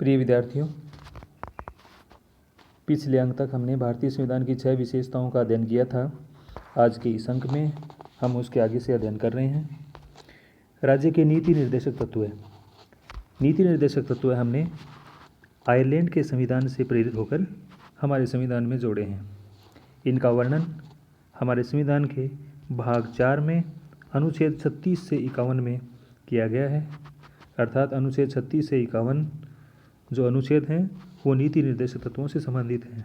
प्रिय विद्यार्थियों, पिछले अंक तक हमने भारतीय संविधान की 6 विशेषताओं का अध्ययन किया था। आज के इस अंक में हम उसके आगे से अध्ययन कर रहे हैं। राज्य के नीति निर्देशक तत्व हमने आयरलैंड के संविधान से प्रेरित होकर हमारे संविधान में जोड़े हैं। इनका वर्णन हमारे संविधान के भाग 4 में अनुच्छेद 36 से 51 में किया गया है। अर्थात अनुच्छेद 36 से 51 जो अनुच्छेद हैं वो नीति निर्देशक तत्वों से संबंधित हैं।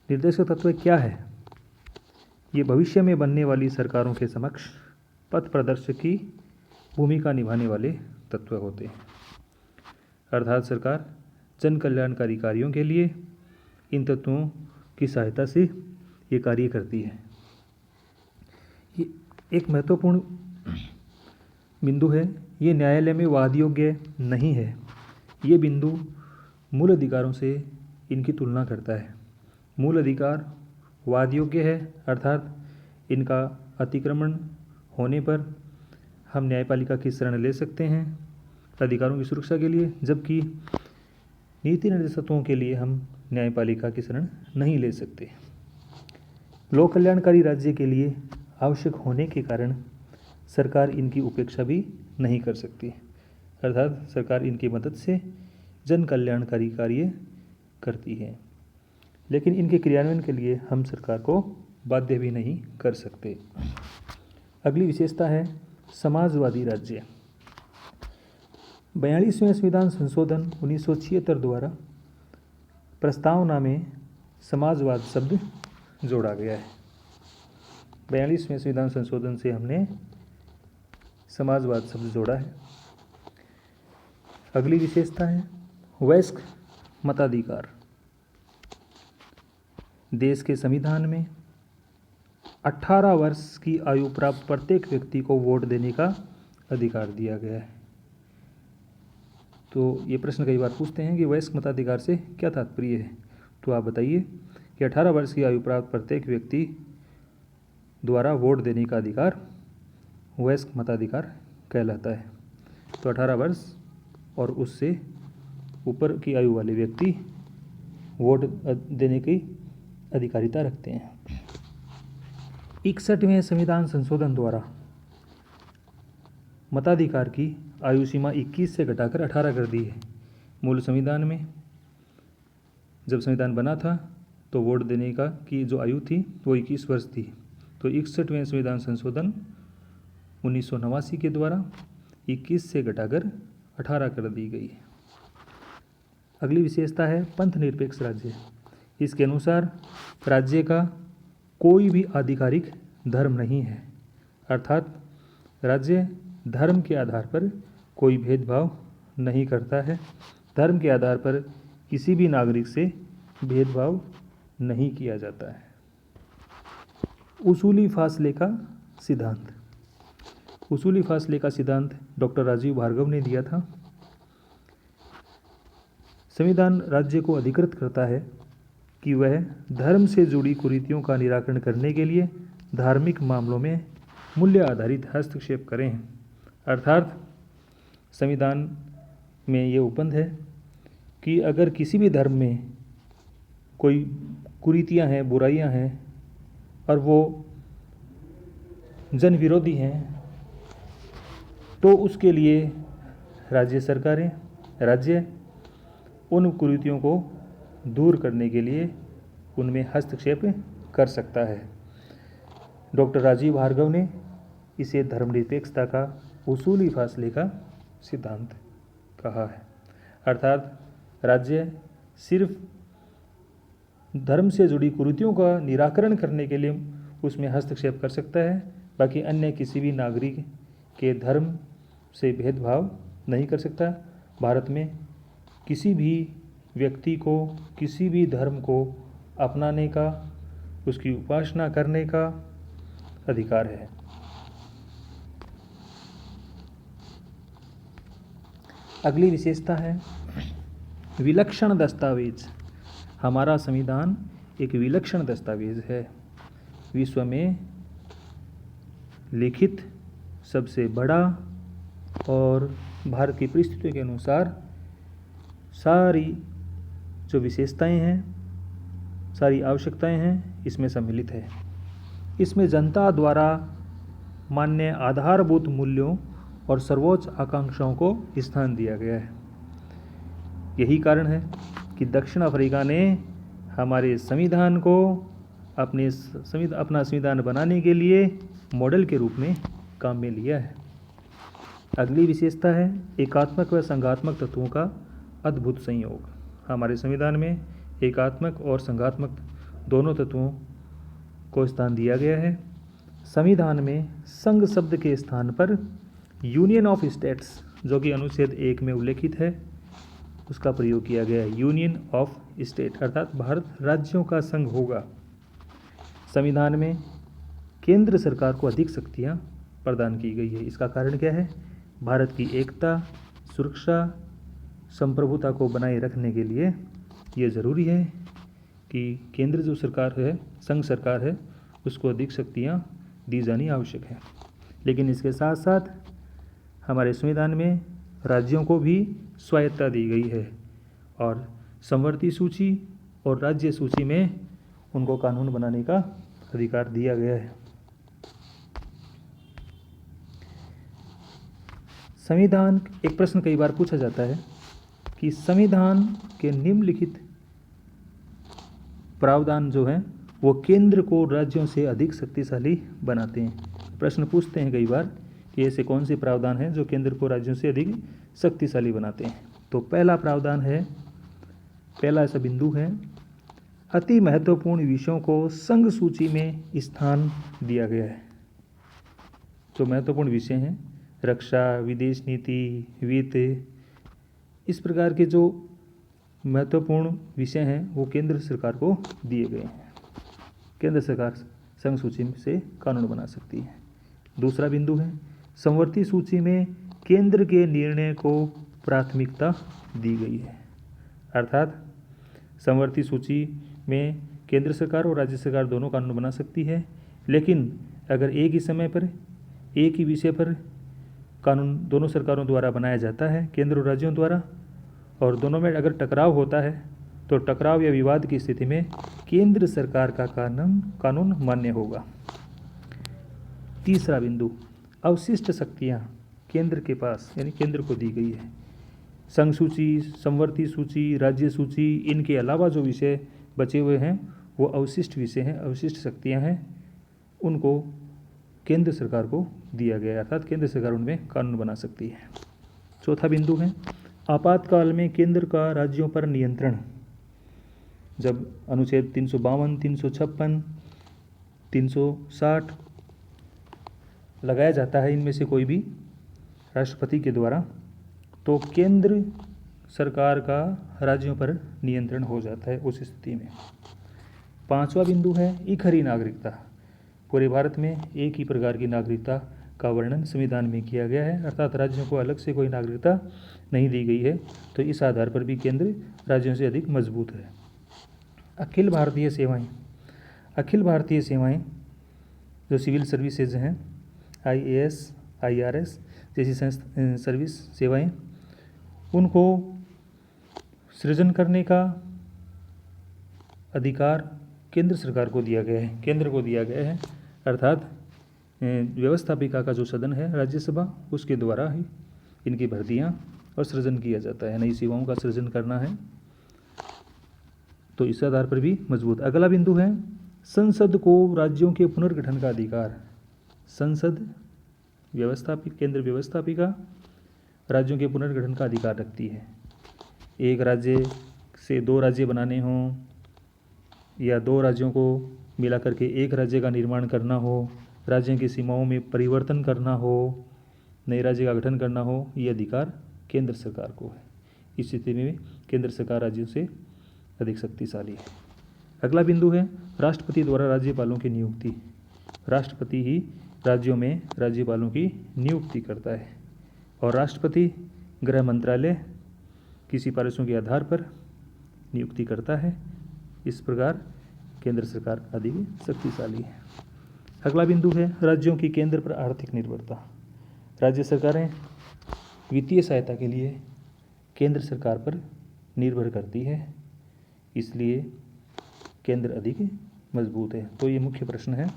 निर्देशक तत्व क्या है? ये भविष्य में बनने वाली सरकारों के समक्ष पथ प्रदर्शक की भूमिका निभाने वाले तत्व होते हैं। अर्थात सरकार जन कल्याणकारी कार्यों के लिए इन तत्वों की सहायता से ये कार्य करती है। ये एक महत्वपूर्ण बिंदु है। ये न्यायालय में वाद योग्य नहीं है। ये बिंदु मूल अधिकारों से इनकी तुलना करता है। मूल अधिकार वाद योग्य है, अर्थात इनका अतिक्रमण होने पर हम न्यायपालिका की शरण ले सकते हैं अधिकारों की सुरक्षा के लिए, जबकि नीति निर्देशक तत्वों के लिए हम न्यायपालिका की शरण नहीं ले सकते। लोक कल्याणकारी राज्य के लिए आवश्यक होने के कारण सरकार इनकी उपेक्षा भी नहीं कर सकती। अर्थात सरकार इनकी मदद से जन कल्याणकारी कार्य करती है, लेकिन इनके क्रियान्वयन के लिए हम सरकार को बाध्य भी नहीं कर सकते। अगली विशेषता है समाजवादी राज्य। 42वें संविधान संशोधन 1976 द्वारा प्रस्तावना में समाजवाद शब्द जोड़ा गया है। 42वें संविधान संशोधन से हमने समाजवाद शब्द जोड़ा है। अगली विशेषता है वयस्क मताधिकार। देश के संविधान में 18 वर्ष की आयु प्राप्त प्रत्येक व्यक्ति को वोट देने का अधिकार दिया गया है। तो ये प्रश्न कई बार पूछते हैं कि वयस्क मताधिकार से क्या तात्पर्य है। तो आप बताइए कि 18 वर्ष की आयु प्राप्त प्रत्येक व्यक्ति द्वारा वोट देने का अधिकार वयस्क मताधिकार कहलाता है। तो 18 वर्ष और उससे ऊपर की आयु वाले व्यक्ति वोट देने की अधिकारिता रखते हैं। 61वें संविधान संशोधन द्वारा मताधिकार की आयु सीमा 21 से घटाकर 18 कर दी है। मूल संविधान में जब संविधान बना था तो वोट देने का की जो आयु थी वो 21 वर्ष थी। तो 61वें संविधान संशोधन 1989 के द्वारा 21 से घटाकर 18 कर दी गई है। अगली विशेषता है पंथ निरपेक्ष राज्य। इसके अनुसार राज्य का कोई भी आधिकारिक धर्म नहीं है, अर्थात राज्य धर्म के आधार पर कोई भेदभाव नहीं करता है। धर्म के आधार पर किसी भी नागरिक से भेदभाव नहीं किया जाता है। उसूली फासले का सिद्धांत। उसूली फासले का सिद्धांत डॉक्टर राजीव भार्गव ने दिया था। संविधान राज्य को अधिकृत करता है कि वह धर्म से जुड़ी कुरीतियों का निराकरण करने के लिए धार्मिक मामलों में मूल्य आधारित हस्तक्षेप करें। अर्थात संविधान में ये उपबंध है कि अगर किसी भी धर्म में कोई कुरीतियां हैं, बुराइयां हैं और वो जन विरोधी हैं, तो उसके लिए राज्य उन कुरीतियों को दूर करने के लिए उनमें हस्तक्षेप कर सकता है। डॉक्टर राजीव भार्गव ने इसे धर्मनिरपेक्षता का उसूली फासले का सिद्धांत कहा है। अर्थात राज्य सिर्फ धर्म से जुड़ी कुरीतियों का निराकरण करने के लिए उसमें हस्तक्षेप कर सकता है, बाकी अन्य किसी भी नागरिक के धर्म से भेदभाव नहीं कर सकता। भारत में किसी भी व्यक्ति को किसी भी धर्म को अपनाने का, उसकी उपासना करने का अधिकार है। अगली विशेषता है विलक्षण दस्तावेज। हमारा संविधान एक विलक्षण दस्तावेज है। विश्व में लिखित सबसे बड़ा और भारत की परिस्थितियों के अनुसार सारी जो विशेषताएं हैं, सारी आवश्यकताएं हैं इसमें सम्मिलित है। इसमें जनता द्वारा मान्य आधारभूत मूल्यों और सर्वोच्च आकांक्षाओं को स्थान दिया गया है। यही कारण है कि दक्षिण अफ्रीका ने हमारे संविधान को अपना संविधान बनाने के लिए मॉडल के रूप में काम में लिया है। अगली विशेषता है एकात्मक व संघात्मक तत्वों का अद्भुत संयोग। हमारे संविधान में एकात्मक और संघात्मक दोनों तत्वों को स्थान दिया गया है। संविधान में संघ शब्द के स्थान पर यूनियन ऑफ स्टेट्स, जो कि अनुच्छेद 1 में उल्लेखित है, उसका प्रयोग किया गया है। यूनियन ऑफ स्टेट अर्थात भारत राज्यों का संघ होगा। संविधान में केंद्र सरकार को अधिक शक्तियां प्रदान की गई है। इसका कारण क्या है? भारत की एकता, सुरक्षा, संप्रभुता को बनाए रखने के लिए ये ज़रूरी है कि केंद्र जो सरकार है, संघ सरकार है, उसको अधिक शक्तियां दी जानी आवश्यक है। लेकिन इसके साथ साथ हमारे संविधान में राज्यों को भी स्वायत्तता दी गई है और समवर्ती सूची और राज्य सूची में उनको कानून बनाने का अधिकार दिया गया है। संविधान, एक प्रश्न कई बार पूछा जाता है कि संविधान के निम्नलिखित प्रावधान जो हैं वो केंद्र को राज्यों से अधिक शक्तिशाली बनाते हैं। प्रश्न पूछते हैं कई बार कि ऐसे कौन से प्रावधान हैं जो केंद्र को राज्यों से अधिक शक्तिशाली बनाते हैं। तो पहला प्रावधान है, पहला ऐसा बिंदु है, अति महत्वपूर्ण विषयों को संघ सूची में स्थान दिया गया है। जो महत्वपूर्ण विषय हैं, रक्षा, विदेश नीति, वित्त, इस प्रकार के जो महत्वपूर्ण विषय हैं वो केंद्र सरकार को दिए गए हैं। केंद्र सरकार संघ सूची से कानून बना सकती है। दूसरा बिंदु है, समवर्ती सूची में केंद्र के निर्णय को प्राथमिकता दी गई है। अर्थात समवर्ती सूची में केंद्र सरकार और राज्य सरकार दोनों कानून बना सकती है, लेकिन अगर एक ही समय पर एक ही विषय पर कानून दोनों सरकारों द्वारा बनाया जाता है, केंद्र और राज्यों द्वारा, और दोनों में अगर टकराव होता है तो टकराव या विवाद की स्थिति में केंद्र सरकार का कानून मान्य होगा। तीसरा बिंदु, अवशिष्ट शक्तियां केंद्र के पास यानी केंद्र को दी गई है। संघ सूची, समवर्ती सूची, राज्य सूची, इनके अलावा जो विषय बचे हुए हैं वो अवशिष्ट विषय हैं, अवशिष्ट शक्तियां हैं, उनको केंद्र सरकार को दिया गया है, अर्थात केंद्र सरकार उनमें कानून बना सकती है। चौथा बिंदु है, आपातकाल में केंद्र का राज्यों पर नियंत्रण। जब अनुच्छेद 352, 356, 360 लगाया जाता है, इनमें से कोई भी राष्ट्रपति के द्वारा, तो केंद्र सरकार का राज्यों पर नियंत्रण हो जाता है उस स्थिति में। पांचवा बिंदु है, इकहरी नागरिकता। पूरे भारत में एक ही प्रकार की नागरिकता का वर्णन संविधान में किया गया है, अर्थात राज्यों को अलग से कोई नागरिकता नहीं दी गई है। तो इस आधार पर भी केंद्र राज्यों से अधिक मजबूत है। अखिल भारतीय सेवाएं, अखिल भारतीय सेवाएं जो सिविल सर्विसेज हैं, IAS, IRS जैसी सर्विस सेवाएं, उनको सृजन करने का अधिकार केंद्र सरकार को दिया गया है, केंद्र को दिया गया है। अर्थात व्यवस्थापिका का जो सदन है राज्यसभा, उसके द्वारा ही इनकी भर्तियां और सृजन किया जाता है। नई सेवाओं का सृजन करना है, तो इस आधार पर भी मजबूत। अगला बिंदु है, संसद को राज्यों के पुनर्गठन का अधिकार। संसद केंद्र व्यवस्थापिका राज्यों के पुनर्गठन का अधिकार रखती है। एक राज्य से दो राज्य बनाने हों या दो राज्यों को मिला करके एक राज्य का निर्माण करना हो, राज्यों की सीमाओं में परिवर्तन करना हो, नए राज्य का गठन करना हो, ये अधिकार केंद्र सरकार को है। इस स्थिति में केंद्र सरकार राज्यों से अधिक शक्तिशाली है। अगला बिंदु है, राष्ट्रपति द्वारा राज्यपालों की नियुक्ति। राष्ट्रपति ही राज्यों में राज्यपालों की नियुक्ति करता है और राष्ट्रपति गृह मंत्रालय की सिफारिशों के आधार पर नियुक्ति करता है। इस प्रकार केंद्र सरकार अधिक शक्तिशाली है। अगला बिंदु है, राज्यों की केंद्र पर आर्थिक निर्भरता। राज्य सरकारें वित्तीय सहायता के लिए केंद्र सरकार पर निर्भर करती है, इसलिए केंद्र अधिक मजबूत है। तो ये मुख्य प्रश्न है।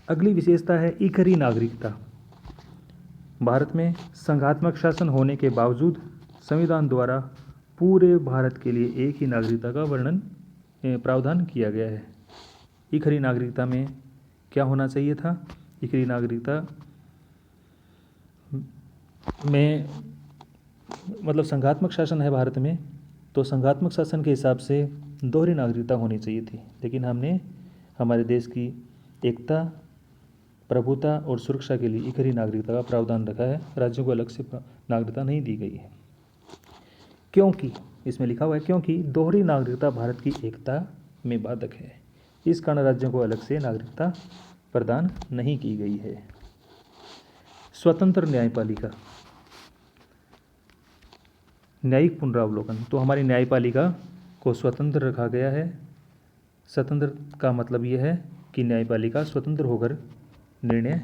अगली विशेषता है इकहरी नागरिकता। भारत में संघात्मक शासन होने के बावजूद संविधान द्वारा पूरे भारत के लिए एक ही नागरिकता का प्रावधान किया गया है। इकहरी नागरिकता में क्या होना चाहिए था? इकहरी नागरिकता में मतलब संघात्मक शासन है भारत में, तो संघात्मक शासन के हिसाब से दोहरी नागरिकता होनी चाहिए थी, लेकिन हमने हमारे देश की एकता, प्रभुता और सुरक्षा के लिए इकहरी नागरिकता का प्रावधान रखा है। राज्यों को अलग से नागरिकता नहीं दी गई है, क्योंकि इसमें लिखा हुआ है क्योंकि दोहरी नागरिकता भारत की एकता में बाधक है। इस कारण राज्यों को अलग से नागरिकता प्रदान नहीं की गई है। स्वतंत्र न्यायपालिका, न्यायिक पुनरावलोकन। तो हमारी न्यायपालिका को स्वतंत्र रखा गया है। स्वतंत्र का मतलब यह है कि न्यायपालिका स्वतंत्र होकर निर्णय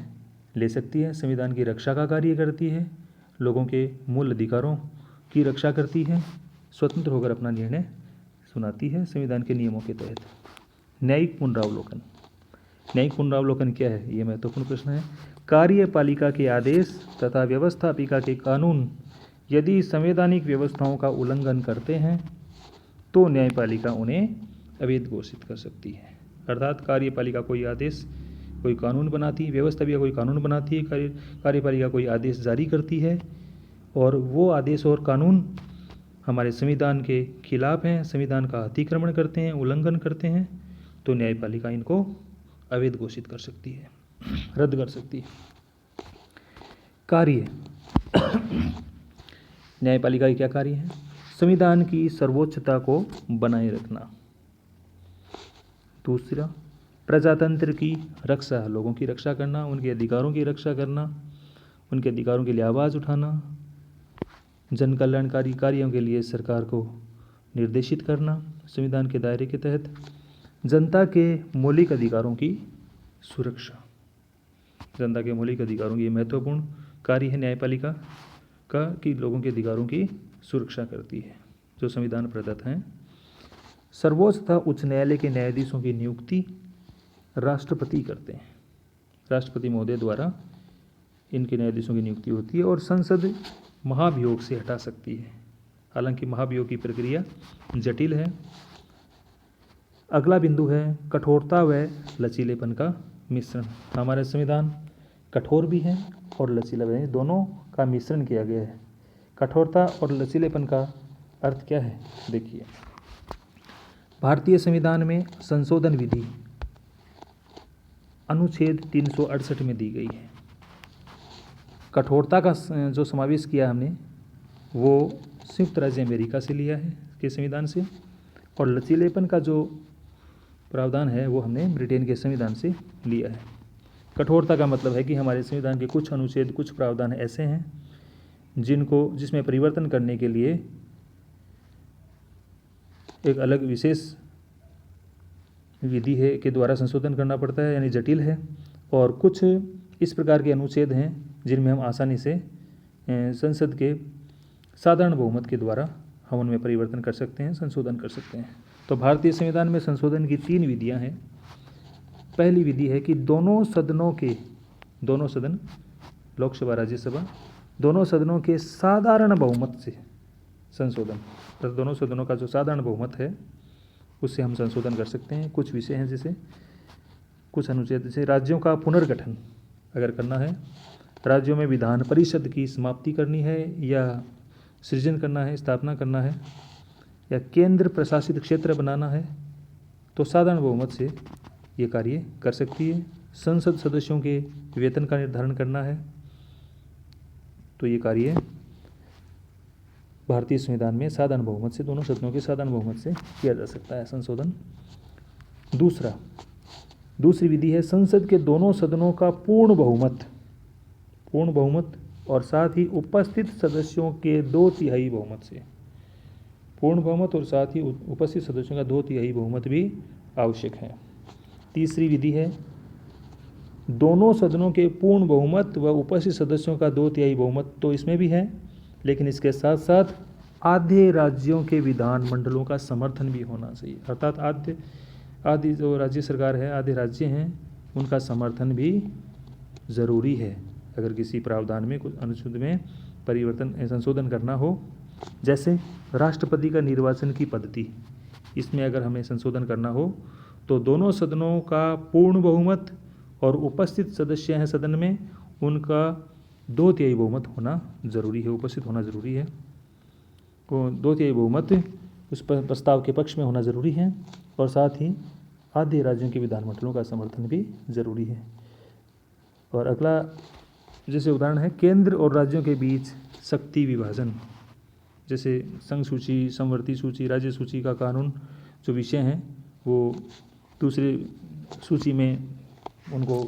ले सकती है, संविधान की रक्षा का कार्य करती है, लोगों के मूल अधिकारों की रक्षा करती है, स्वतंत्र होकर अपना निर्णय सुनाती है संविधान के नियमों के तहत। न्यायिक पुनरावलोकन, न्यायिक पुनरावलोकन क्या है? ये महत्वपूर्ण प्रश्न है। कार्यपालिका के आदेश तथा व्यवस्थापिका के कानून यदि संवैधानिक व्यवस्थाओं का उल्लंघन करते हैं तो न्यायपालिका उन्हें अवैध घोषित कर सकती है। अर्थात कार्यपालिका कोई आदेश, कोई कानून बनाती है, व्यवस्थापिका कोई कानून बनाती है, कार्यपालिका कोई आदेश जारी करती है और वो आदेश और कानून हमारे संविधान के खिलाफ हैं, संविधान का अतिक्रमण करते हैं, उल्लंघन करते हैं, तो न्यायपालिका इनको अवैध घोषित कर सकती है, रद्द कर सकती है। कार्य, न्यायपालिका के क्या कार्य हैं? संविधान की सर्वोच्चता को बनाए रखना। दूसरा, प्रजातंत्र की रक्षा, लोगों की रक्षा करना, उनके अधिकारों की रक्षा करना, उनके अधिकारों के लिए आवाज़ उठाना, जन कल्याणकारी कार्यों के लिए सरकार को निर्देशित करना संविधान के दायरे के तहत, जनता के मौलिक अधिकारों की सुरक्षा। जनता के मौलिक अधिकारों की महत्वपूर्ण कार्य है न्यायपालिका का कि लोगों के अधिकारों की सुरक्षा करती है जो संविधान प्रदत्त हैं। सर्वोच्च तथा उच्च न्यायालय के न्यायाधीशों की नियुक्ति राष्ट्रपति करते हैं, राष्ट्रपति महोदय द्वारा इनके न्यायाधीशों की नियुक्ति होती है और संसद महाभियोग से हटा सकती है। हालांकि महाभियोग की प्रक्रिया जटिल है। अगला बिंदु है कठोरता व लचीलेपन का मिश्रण। हमारा संविधान कठोर भी है और लचीला भी है, दोनों का मिश्रण किया गया है। कठोरता और लचीलेपन का अर्थ क्या है? देखिए, भारतीय संविधान में संशोधन विधि अनुच्छेद 368 में दी गई है। कठोरता का जो समावेश किया हमने वो संयुक्त राज्य अमेरिका से लिया है के संविधान से, और लचीलेपन का जो प्रावधान है वो हमने ब्रिटेन के संविधान से लिया है। कठोरता का मतलब है कि हमारे संविधान के कुछ अनुच्छेद, कुछ प्रावधान ऐसे हैं जिसमें परिवर्तन करने के लिए एक अलग विशेष विधि है के द्वारा संशोधन करना पड़ता है, यानी जटिल है। और कुछ इस प्रकार के अनुच्छेद हैं जिनमें हम आसानी से संसद के साधारण बहुमत के द्वारा हम उनमें परिवर्तन कर सकते हैं, संशोधन कर सकते हैं। तो भारतीय संविधान में संशोधन की 3 विधियां हैं। पहली विधि है कि दोनों सदन, लोकसभा, राज्यसभा, दोनों सदनों के साधारण बहुमत से संशोधन, तो दोनों सदनों का जो साधारण बहुमत है उससे हम संशोधन कर सकते हैं। कुछ विषय हैं जैसे कुछ अनुच्छेद, जैसे राज्यों का पुनर्गठन अगर करना है, राज्यों में विधान परिषद की समाप्ति करनी है या सृजन करना है, स्थापना करना है, या केंद्र प्रशासित क्षेत्र बनाना है, तो साधारण बहुमत से ये कार्य कर सकती है। संसद सदस्यों के वेतन का निर्धारण करना है तो ये कार्य भारतीय संविधान में साधारण बहुमत से, दोनों सदनों के साधारण बहुमत से किया जा सकता है संशोधन। दूसरी विधि है संसद के दोनों सदनों का पूर्ण बहुमत और साथ ही उपस्थित सदस्यों के 2/3 बहुमत से। पूर्ण बहुमत और साथ ही उपस्थित सदस्यों का 2/3 बहुमत भी आवश्यक है। तीसरी विधि है दोनों सदनों के पूर्ण बहुमत व उपस्थित सदस्यों का 2/3 बहुमत, तो इसमें भी है, लेकिन इसके साथ साथ आधे राज्यों के विधानमंडलों का समर्थन भी होना चाहिए। अर्थात आधी जो राज्य सरकार है, आधे राज्य हैं, उनका समर्थन भी ज़रूरी है अगर किसी प्रावधान में कुछ अनुच्छेद में परिवर्तन संशोधन करना हो। जैसे राष्ट्रपति का निर्वाचन की पद्धति, इसमें अगर हमें संशोधन करना हो तो दोनों सदनों का पूर्ण बहुमत और उपस्थित सदस्य हैं सदन में, उनका 2/3 बहुमत होना ज़रूरी है, उपस्थित होना ज़रूरी है। 2/3 बहुमत उस प्रस्ताव के पक्ष में होना ज़रूरी है और साथ ही आधे राज्यों के विधानमंडलों का समर्थन भी ज़रूरी है। और अगला जैसे उदाहरण है केंद्र और राज्यों के बीच शक्ति विभाजन, जैसे संघ सूची, समवर्ती सूची, राज्य सूची का कानून जो विषय हैं वो दूसरे सूची में उनको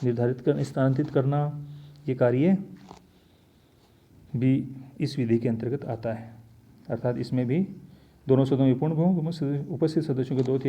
निर्धारित कर स्थानांतरित करना, ये कार्य भी इस विधि के अंतर्गत आता है। अर्थात इसमें भी दोनों सदनों में पूर्ण बहुमत उपस्थित सदस्यों के 2/3